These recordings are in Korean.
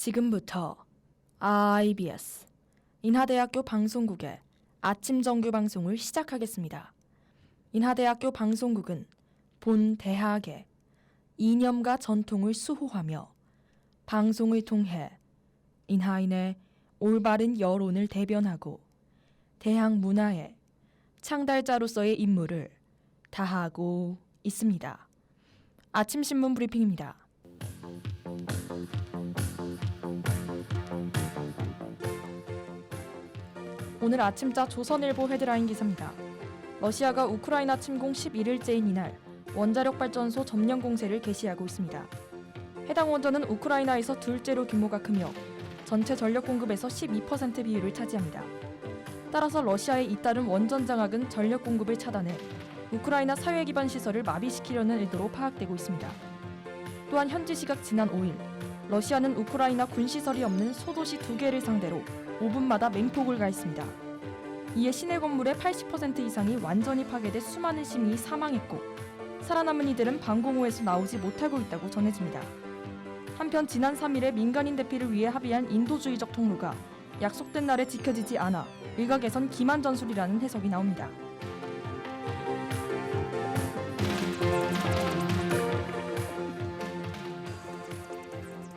지금부터 IBS 인하대학교 방송국의 아침 정규 방송을 시작하겠습니다. 인하대학교 방송국은 본 대학의 이념과 전통을 수호하며 방송을 통해 인하인의 올바른 여론을 대변하고 대학 문화의 창달자로서의 임무를 다하고 있습니다. 아침 신문 브리핑입니다. 오늘 아침자 조선일보 헤드라인 기사입니다. 러시아가 우크라이나 침공 11일째인 이날 원자력 발전소 점령 공세를 개시하고 있습니다. 해당 원전은 우크라이나에서 둘째로 규모가 크며 전체 전력 공급에서 12% 비율을 차지합니다. 따라서 러시아의 잇따른 원전 장악은 전력 공급을 차단해 우크라이나 사회 기반 시설을 마비시키려는 의도로 파악되고 있습니다. 또한 현지 시각 지난 5일 러시아는 우크라이나 군시설이 없는 소도시 2개를 상대로 5분마다 맹폭을 가했습니다. 이에 시내 건물의 80% 이상이 완전히 파괴돼 수많은 시민이 사망했고 살아남은 이들은 방공호에서 나오지 못하고 있다고 전해집니다. 한편 지난 3일에 민간인 대피를 위해 합의한 인도주의적 통로가 약속된 날에 지켜지지 않아 일각에선 기만 전술이라는 해석이 나옵니다.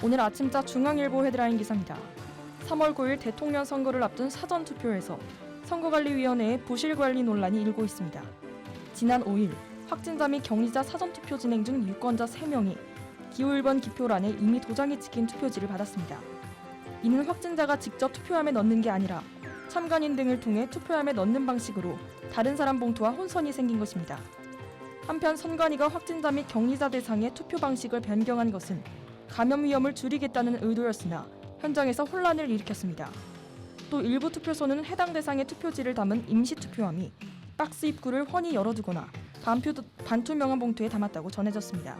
오늘 아침자 중앙일보 헤드라인 기사입니다. 3월 9일 대통령 선거를 앞둔 사전투표에서 선거관리위원회의 부실관리 논란이 일고 있습니다. 지난 5일 확진자 및 격리자 사전투표 진행 중 유권자 3명이 기호 1번 기표란에 이미 도장이 찍힌 투표지를 받았습니다. 이는 확진자가 직접 투표함에 넣는 게 아니라 참관인 등을 통해 투표함에 넣는 방식으로 다른 사람 봉투와 혼선이 생긴 것입니다. 한편 선관위가 확진자 및 격리자 대상의 투표 방식을 변경한 것은 감염 위험을 줄이겠다는 의도였으나 현장에서 혼란을 일으켰습니다. 또 일부 투표소는 해당 대상의 투표지를 담은 임시 투표함이 박스 입구를 훤히 열어두거나 반투명한 봉투에 담았다고 전해졌습니다.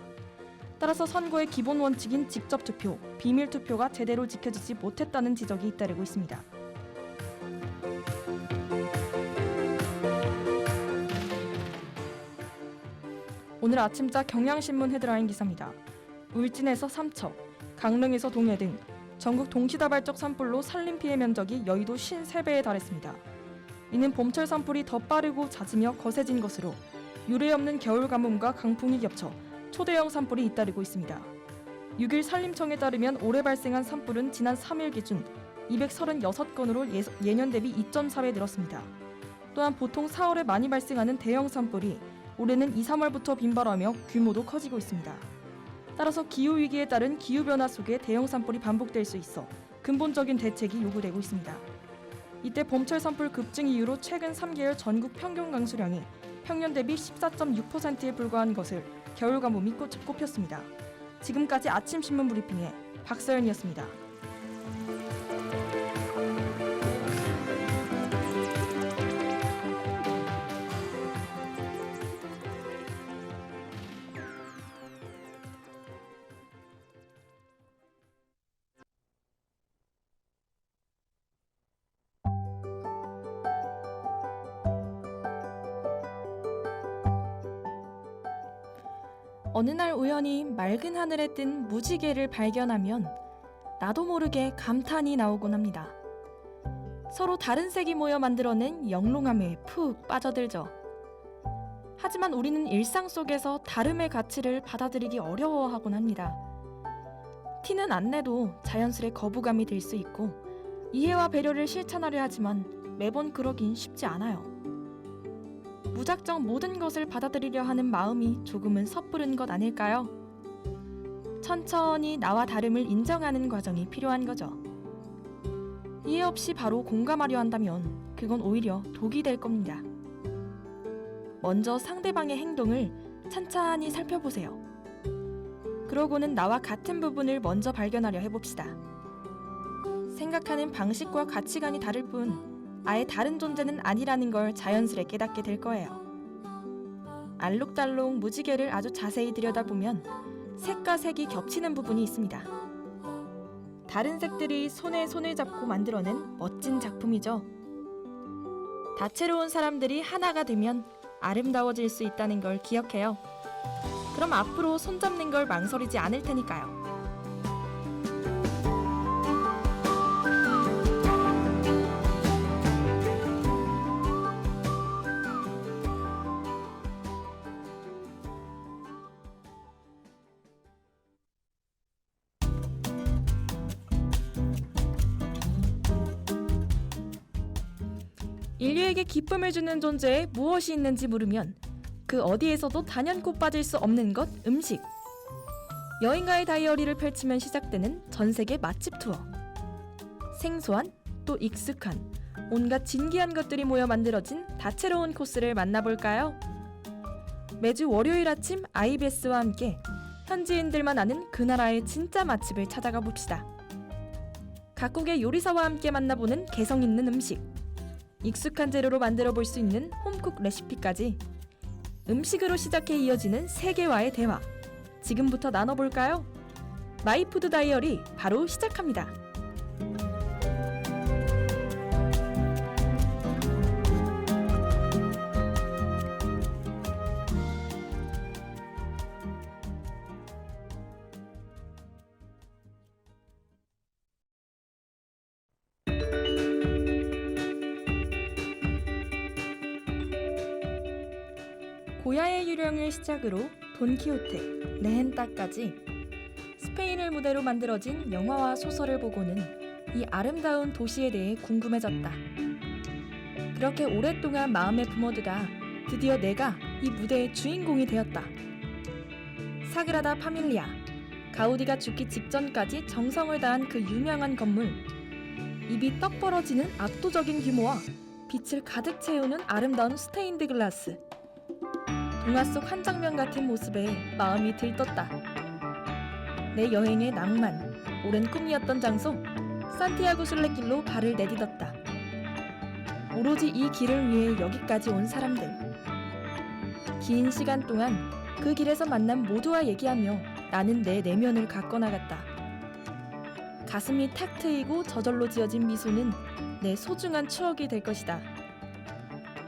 따라서 선거의 기본 원칙인 직접 투표, 비밀 투표가 제대로 지켜지지 못했다는 지적이 잇따르고 있습니다. 오늘 아침자 경향신문 헤드라인 기사입니다. 울진에서 삼척, 강릉에서 동해 등 전국 동시다발적 산불로 산림 피해 면적이 여의도 53배에 달했습니다. 이는 봄철 산불이 더 빠르고 잦으며 거세진 것으로 유례 없는 겨울 가뭄과 강풍이 겹쳐 초대형 산불이 잇따르고 있습니다. 6일 산림청에 따르면 올해 발생한 산불은 지난 3일 기준 236건으로 예년 대비 2.4배 늘었습니다. 또한 보통 4월에 많이 발생하는 대형 산불이 올해는 2, 3월부터 빈발하며 규모도 커지고 있습니다. 따라서 기후위기에 따른 기후변화 속에 대형 산불이 반복될 수 있어 근본적인 대책이 요구되고 있습니다. 이때 봄철 산불 급증 이후로 최근 3개월 전국 평균 강수량이 평년 대비 14.6%에 불과한 것을 겨울 가뭄이 꼽혔습니다. 지금까지 아침 신문 브리핑의 박서연이었습니다. 어느 날 우연히 맑은 하늘에 뜬 무지개를 발견하면 나도 모르게 감탄이 나오곤 합니다. 서로 다른 색이 모여 만들어낸 영롱함에 푹 빠져들죠. 하지만 우리는 일상 속에서 다름의 가치를 받아들이기 어려워하곤 합니다. 티는 안 내도 자연스레 거부감이 들 수 있고 이해와 배려를 실천하려 하지만 매번 그러긴 쉽지 않아요. 무작정 모든 것을 받아들이려 하는 마음이 조금은 섣부른 것 아닐까요? 천천히 나와 다름을 인정하는 과정이 필요한 거죠. 이해 없이 바로 공감하려 한다면 그건 오히려 독이 될 겁니다. 먼저 상대방의 행동을 찬찬히 살펴보세요. 그러고는 나와 같은 부분을 먼저 발견하려 해봅시다. 생각하는 방식과 가치관이 다를 뿐 아예 다른 존재는 아니라는 걸 자연스레 깨닫게 될 거예요. 알록달록 무지개를 아주 자세히 들여다보면 색과 색이 겹치는 부분이 있습니다. 다른 색들이 손에 손을 잡고 만들어낸 멋진 작품이죠. 다채로운 사람들이 하나가 되면 아름다워질 수 있다는 걸 기억해요. 그럼 앞으로 손잡는 걸 망설이지 않을 테니까요. 인류에게 기쁨을 주는 존재에 무엇이 있는지 물으면 그 어디에서도 단연코 빠질 수 없는 것, 음식. 여행가의 다이어리를 펼치면 시작되는 전세계 맛집 투어. 생소한 또 익숙한 온갖 진기한 것들이 모여 만들어진 다채로운 코스를 만나볼까요? 매주 월요일 아침 IBS와 함께 현지인들만 아는 그 나라의 진짜 맛집을 찾아가 봅시다. 각국의 요리사와 함께 만나보는 개성 있는 음식. 익숙한 재료로 만들어 볼 수 있는 홈쿡 레시피까지 음식으로 시작해 이어지는 세계와의 대화. 지금부터 나눠볼까요? 마이푸드 다이어리 바로 시작합니다. 고야의 유령을 시작으로 돈키호테, 레헨타까지 스페인을 무대로 만들어진 영화와 소설을 보고는 이 아름다운 도시에 대해 궁금해졌다. 그렇게 오랫동안 마음에 품어두다 드디어 내가 이 무대의 주인공이 되었다. 사그라다 파밀리아, 가우디가 죽기 직전까지 정성을 다한 그 유명한 건물. 입이 떡 벌어지는 압도적인 규모와 빛을 가득 채우는 아름다운 스테인드 글라스. 동화 속 한 장면 같은 모습에 마음이 들떴다. 내 여행의 낭만, 오랜 꿈이었던 장소, 산티아고 순례길로 발을 내딛었다. 오로지 이 길을 위해 여기까지 온 사람들. 긴 시간 동안 그 길에서 만난 모두와 얘기하며 나는 내 내면을 갖고 나갔다. 가슴이 탁 트이고 저절로 지어진 미소는 내 소중한 추억이 될 것이다.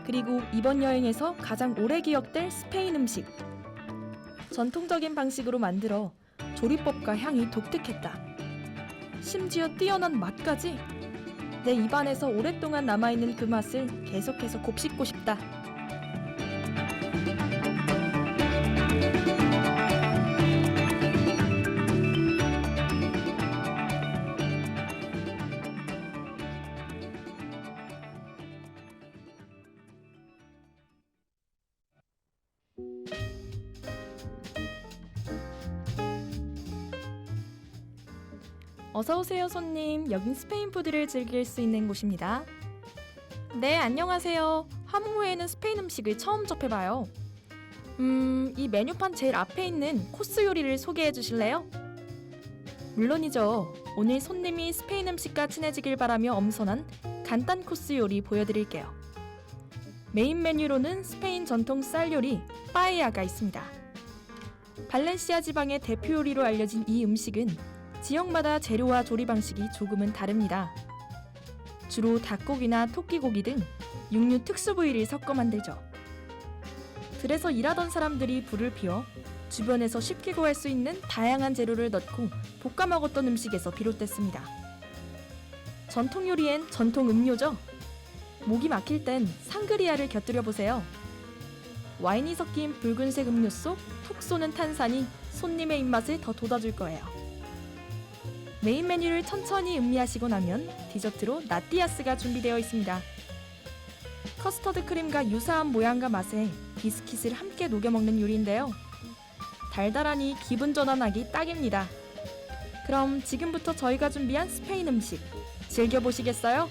그리고 이번 여행에서 가장 오래 기억될 스페인 음식. 전통적인 방식으로 만들어 조리법과 향이 독특했다. 심지어 뛰어난 맛까지. 내 입안에서 오랫동안 남아있는 그 맛을 계속해서 곱씹고 싶다. 어서오세요 손님, 여긴 스페인 푸드를 즐길 수 있는 곳입니다. 네, 안녕하세요. 하몽호에는 스페인 음식을 처음 접해봐요. 이 메뉴판 제일 앞에 있는 코스 요리를 소개해 주실래요? 물론이죠. 오늘 손님이 스페인 음식과 친해지길 바라며 엄선한 간단 코스 요리 보여드릴게요. 메인 메뉴로는 스페인 전통 쌀 요리 빠에야가 있습니다. 발렌시아 지방의 대표 요리로 알려진 이 음식은 지역마다 재료와 조리 방식이 조금은 다릅니다. 주로 닭고기나 토끼고기 등 육류 특수 부위를 섞어 만들죠. 들에서 일하던 사람들이 불을 피워 주변에서 쉽게 구할 수 있는 다양한 재료를 넣고 볶아 먹었던 음식에서 비롯됐습니다. 전통 요리엔 전통 음료죠. 목이 막힐 땐 상그리아를 곁들여 보세요. 와인이 섞인 붉은색 음료 속 톡 쏘는 탄산이 손님의 입맛을 더 돋아줄 거예요. 메인 메뉴를 천천히 음미하시고 나면 디저트로 나띠아스가 준비되어 있습니다. 커스터드 크림과 유사한 모양과 맛에 비스킷을 함께 녹여 먹는 요리인데요. 달달하니 기분 전환하기 딱입니다. 그럼 지금부터 저희가 준비한 스페인 음식 즐겨보시겠어요?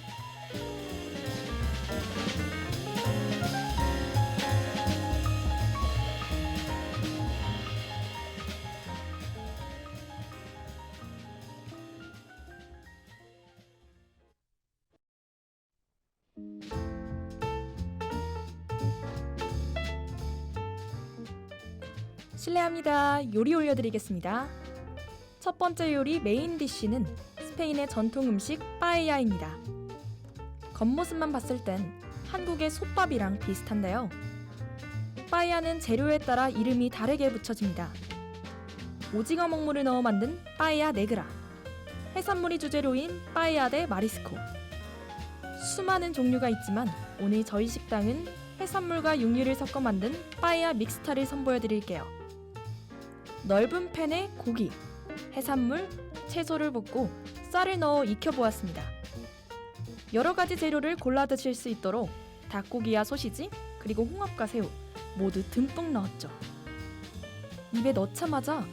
실례합니다. 요리 올려드리겠습니다. 첫 번째 요리 메인 디쉬는 스페인의 전통 음식 빠에야입니다. 겉모습만 봤을 땐 한국의 솥밥이랑 비슷한데요. 빠에야는 재료에 따라 이름이 다르게 붙여집니다. 오징어 먹물을 넣어 만든 빠에야 네그라, 해산물이 주재료인 빠에야 데 마리스코. 수많은 종류가 있지만 오늘 저희 식당은 해산물과 육류를 섞어 만든 빠에야 믹스타를 선보여드릴게요. 넓은 팬에 고기, 해산물, 채소를 볶고 쌀을 넣어 익혀보았습니다. 여러 가지 재료를 골라 드실 수 있도록 닭고기와 소시지, 그리고 홍합과 새우 모두 듬뿍 넣었죠. 입에 넣자마자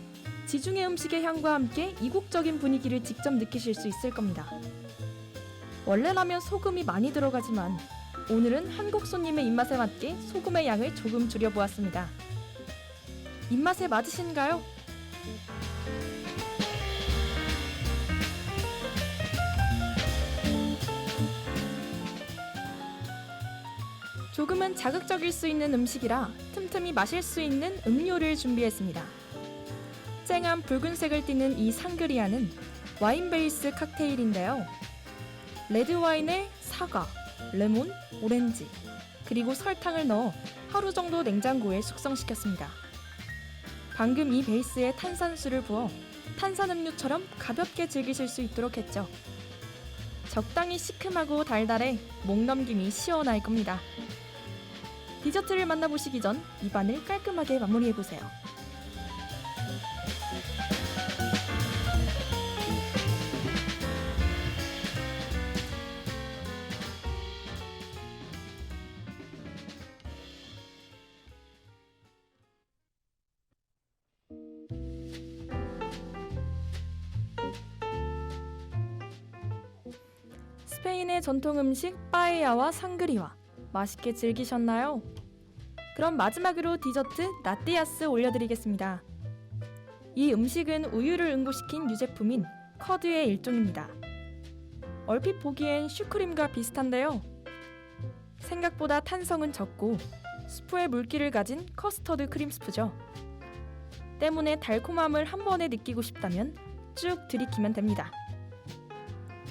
지중해 음식의 향과 함께 이국적인 분위기를 직접 느끼실 수 있을 겁니다. 원래라면 소금이 많이 들어가지만 오늘은 한국 손님의 입맛에 맞게 소금의 양을 조금 줄여보았습니다. 입맛에 맞으신가요? 조금은 자극적일 수 있는 음식이라 틈틈이 마실 수 있는 음료를 준비했습니다. 쨍한 붉은색을 띠는 이 상그리아는 와인 베이스 칵테일인데요. 레드 와인에 사과, 레몬, 오렌지, 그리고 설탕을 넣어 하루 정도 냉장고에 숙성시켰습니다. 방금 이 베이스에 탄산수를 부어 탄산음료처럼 가볍게 즐기실 수 있도록 했죠. 적당히 시큼하고 달달해 목 넘김이 시원할 겁니다. 디저트를 만나보시기 전 입안을 깔끔하게 마무리해보세요. 스페인의 전통 음식 빠에야와 상그리와 맛있게 즐기셨나요? 그럼 마지막으로 디저트 나띠아스 올려드리겠습니다. 이 음식은 우유를 응고시킨 유제품인 커드의 일종입니다. 얼핏 보기엔 슈크림과 비슷한데요. 생각보다 탄성은 적고 스프의 물기를 가진 커스터드 크림스프죠. 때문에 달콤함을 한 번에 느끼고 싶다면 쭉 들이키면 됩니다.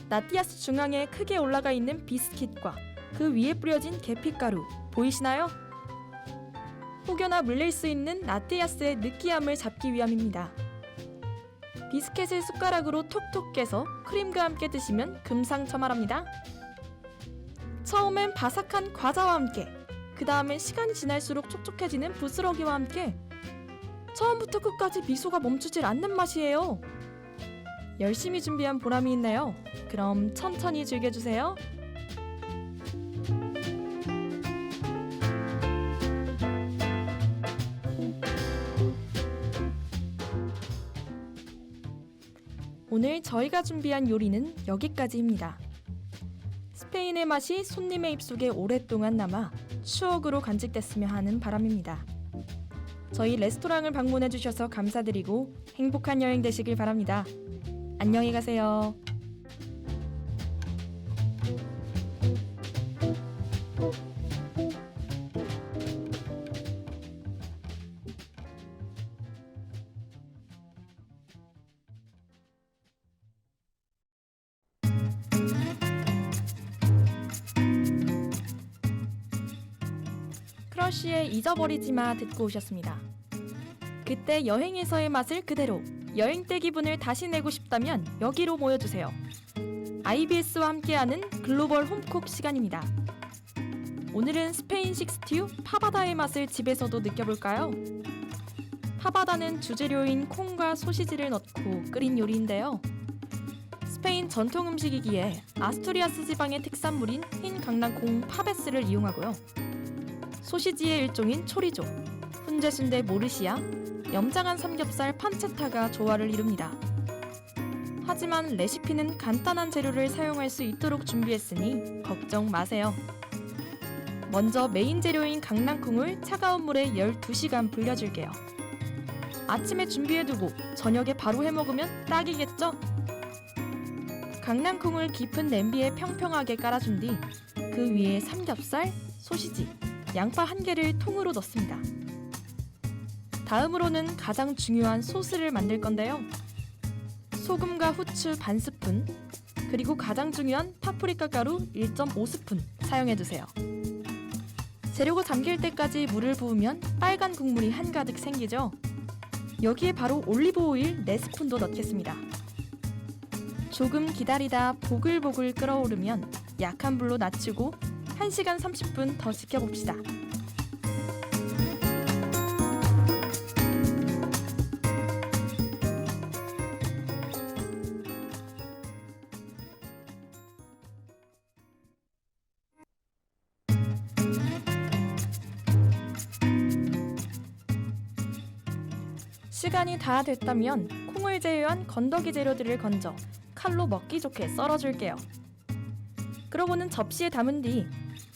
나띠아스 중앙에 크게 올라가 있는 비스킷과 그 위에 뿌려진 계피가루 보이시나요? 혹여나 물릴 수 있는 나띠아스의 느끼함을 잡기 위함입니다. 비스켓을 숟가락으로 톡톡 깨서 크림과 함께 드시면 금상첨화랍니다. 처음엔 바삭한 과자와 함께, 그 다음엔 시간이 지날수록 촉촉해지는 부스러기와 함께 처음부터 끝까지 미소가 멈추질 않는 맛이에요. 열심히 준비한 보람이 있네요. 그럼 천천히 즐겨주세요. 오늘 저희가 준비한 요리는 여기까지입니다. 스페인의 맛이 손님의 입속에 오랫동안 남아 추억으로 간직됐으면 하는 바람입니다. 저희 레스토랑을 방문해 주셔서 감사드리고 행복한 여행 되시길 바랍니다. 안녕히 가세요. 크러쉬의 잊어버리지 마 듣고 오셨습니다. 그때 여행에서의 맛을 그대로, 여행 때 기분을 다시 내고 싶다면 여기로 모여주세요. IBS와 함께하는 글로벌 홈콕 시간입니다. 오늘은 스페인식 스튜 파바다의 맛을 집에서도 느껴볼까요? 파바다는 주재료인 콩과 소시지를 넣고 끓인 요리인데요. 스페인 전통 음식이기에 아스투리아스 지방의 특산물인 흰 강낭콩 파베스를 이용하고요. 소시지의 일종인 초리조, 훈제순대 모르시아, 염장한 삼겹살 판체타가 조화를 이룹니다. 하지만 레시피는 간단한 재료를 사용할 수 있도록 준비했으니 걱정 마세요. 먼저 메인 재료인 강낭콩을 차가운 물에 12시간 불려줄게요. 아침에 준비해두고 저녁에 바로 해먹으면 딱이겠죠? 강낭콩을 깊은 냄비에 평평하게 깔아준 뒤 그 위에 삼겹살, 소시지, 양파 1개를 통으로 넣습니다. 다음으로는 가장 중요한 소스를 만들 건데요. 소금과 후추 반 스푼, 그리고 가장 중요한 파프리카 가루 1.5스푼 사용해주세요. 재료가 잠길 때까지 물을 부으면 빨간 국물이 한가득 생기죠. 여기에 바로 올리브 오일 4스푼도 넣겠습니다. 조금 기다리다 보글보글 끓어오르면 약한 불로 낮추고 1시간 30분 더 지켜봅시다. 시간이 다 됐다면 콩을 제외한 건더기 재료들을 건져 칼로 먹기 좋게 썰어줄게요. 그러고는 접시에 담은 뒤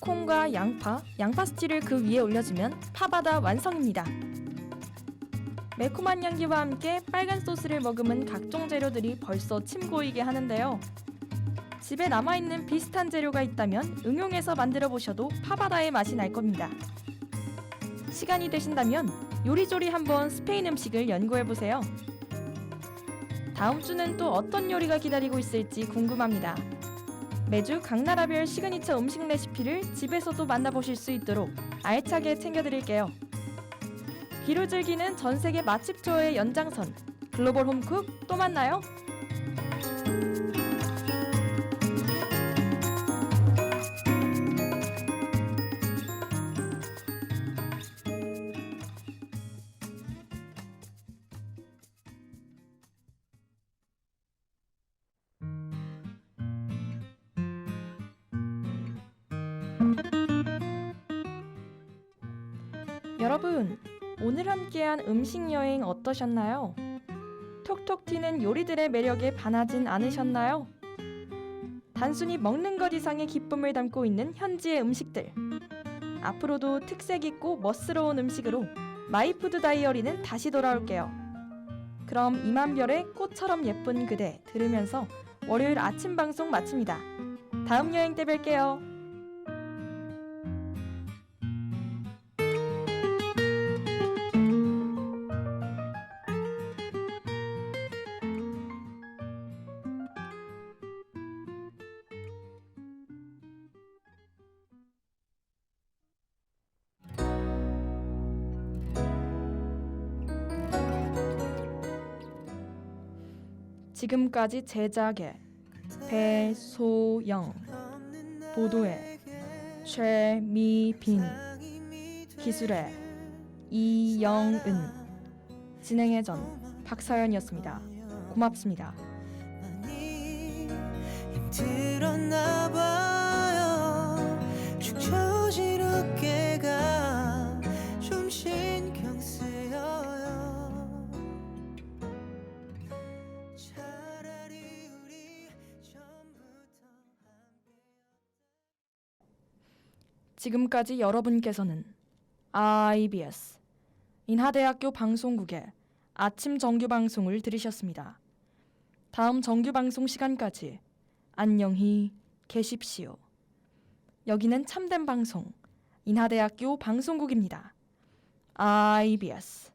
콩과 양파 스틱을 그 위에 올려주면 파바다 완성입니다. 매콤한 향기와 함께 빨간 소스를 머금은 각종 재료들이 벌써 침 고이게 하는데요. 집에 남아있는 비슷한 재료가 있다면 응용해서 만들어 보셔도 파바다의 맛이 날 겁니다. 시간이 되신다면 요리조리 한번 스페인 음식을 연구해보세요. 다음 주는 또 어떤 요리가 기다리고 있을지 궁금합니다. 매주 각 나라별 시그니처 음식 레시피를 집에서도 만나보실 수 있도록 알차게 챙겨드릴게요. 귀로 즐기는 전세계 맛집 투어의 연장선 글로벌 홈쿡 또 만나요. 여러분, 오늘 함께한 음식 여행 어떠셨나요? 톡톡 튀는 요리들의 매력에 반하진 않으셨나요? 단순히 먹는 것 이상의 기쁨을 담고 있는 현지의 음식들. 앞으로도 특색 있고 멋스러운 음식으로 마이푸드 다이어리는 다시 돌아올게요. 그럼 이만별의 꽃처럼 예쁜 그대 들으면서 월요일 아침 방송 마칩니다. 다음 여행 때 뵐게요. 지금까지 제작의 배소영, 보도의 최미빈, 기술의 이영은, 진행의 전 박사연이었습니다. 고맙습니다. 힘들었나 봐요. 축 처진 어깨가 좀 신경 쓰여요. 차라리 우리 처음부터 지금까지 여러분께서는 IBS 인하대학교 방송국의 아침 정규 방송을 들으셨습니다. 다음 정규 방송 시간까지 안녕히 계십시오. 여기는 참된 방송 인하대학교 방송국입니다. IBS